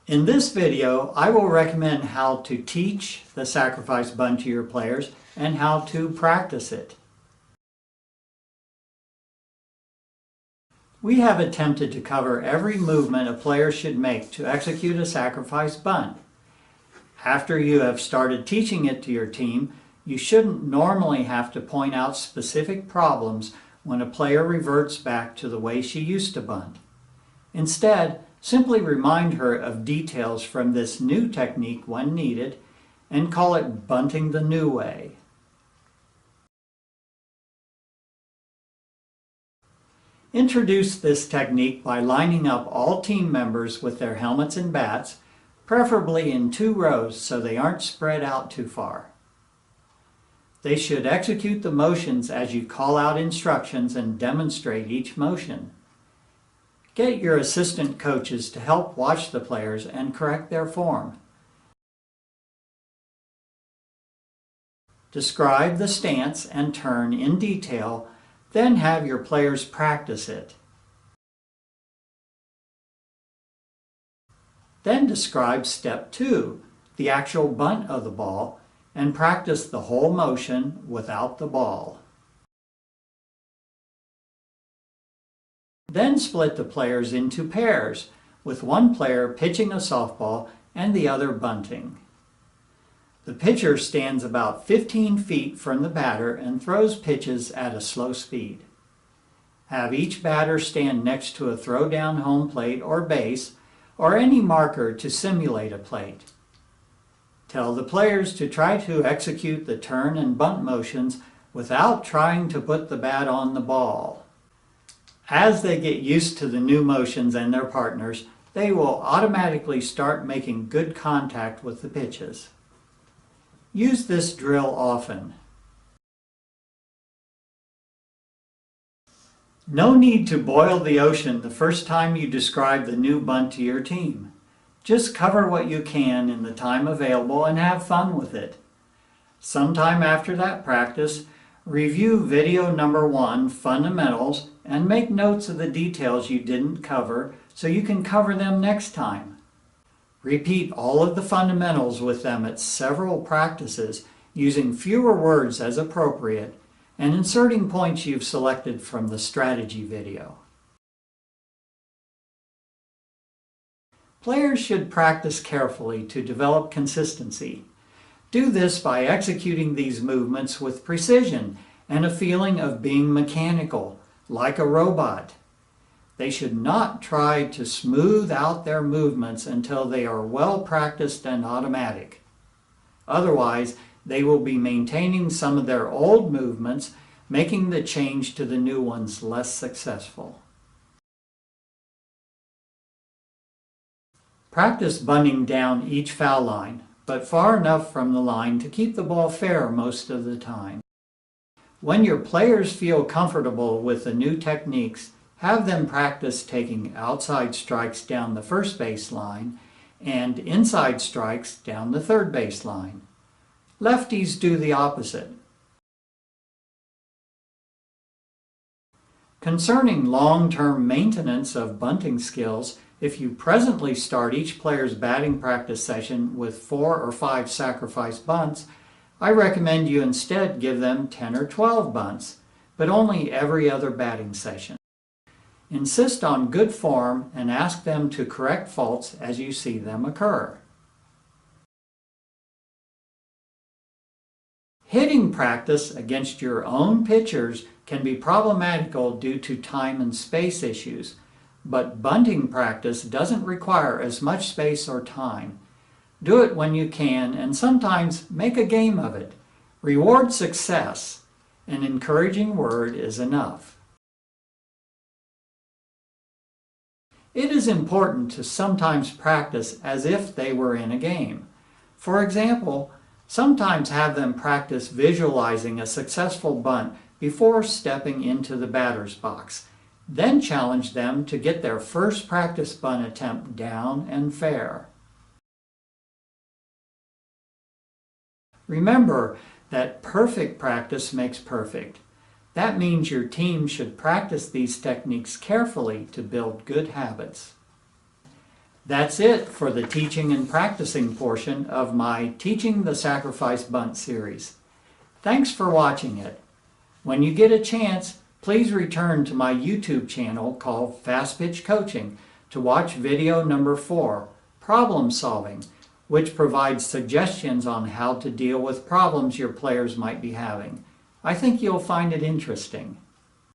In this video, I will recommend how to teach the sacrifice bunt to your players and how to practice it. We have attempted to cover every movement a player should make to execute a sacrifice bunt. After you have started teaching it to your team, you shouldn't normally have to point out specific problems when a player reverts back to the way she used to bunt. Instead, simply remind her of details from this new technique when needed and call it Bunting the New Way. Introduce this technique by lining up all team members with their helmets and bats, preferably in 2 rows so they aren't spread out too far. They should execute the motions as you call out instructions and demonstrate each motion. Get your assistant coaches to help watch the players and correct their form. Describe the stance and turn in detail, then have your players practice it. Then describe step 2, the actual bunt of the ball, and practice the whole motion without the ball. Then split the players into pairs, with one player pitching a softball and the other bunting. The pitcher stands about 15 feet from the batter and throws pitches at a slow speed. Have each batter stand next to a throw-down home plate or base, or any marker to simulate a plate. Tell the players to try to execute the turn and bunt motions without trying to put the bat on the ball. As they get used to the new motions and their partners, they will automatically start making good contact with the pitches. Use this drill often. No need to boil the ocean the first time you describe the new bunt to your team. Just cover what you can in the time available and have fun with it. Sometime after that practice, review video number 1, Fundamentals, and make notes of the details you didn't cover so you can cover them next time. Repeat all of the fundamentals with them at several practices, using fewer words as appropriate, and inserting points you've selected from the strategy video. Players should practice carefully to develop consistency. Do this by executing these movements with precision and a feeling of being mechanical, like a robot. They should not try to smooth out their movements until they are well practiced and automatic. Otherwise, they will be maintaining some of their old movements, making the change to the new ones less successful. Practice bunting down each foul line, but far enough from the line to keep the ball fair most of the time. When your players feel comfortable with the new techniques, have them practice taking outside strikes down the first base line and inside strikes down the third base line. Lefties do the opposite. Concerning long-term maintenance of bunting skills, if you presently start each player's batting practice session with 4 or 5 sacrifice bunts, I recommend you instead give them 10 or 12 bunts, but only every other batting session. Insist on good form and ask them to correct faults as you see them occur. Hitting practice against your own pitchers can be problematical due to time and space issues, but bunting practice doesn't require as much space or time. Do it when you can and sometimes make a game of it. Reward success. An encouraging word is enough. It is important to sometimes practice as if they were in a game. For example, sometimes have them practice visualizing a successful bunt before stepping into the batter's box. Then challenge them to get their first practice bunt attempt down and fair. Remember that perfect practice makes perfect. That means your team should practice these techniques carefully to build good habits. That's it for the teaching and practicing portion of my Teaching the Sacrifice Bunt series. Thanks for watching it. When you get a chance, please return to my YouTube channel called Fastpitch Coaching to watch video number 4, Problem Solving, which provides suggestions on how to deal with problems your players might be having. I think you'll find it interesting.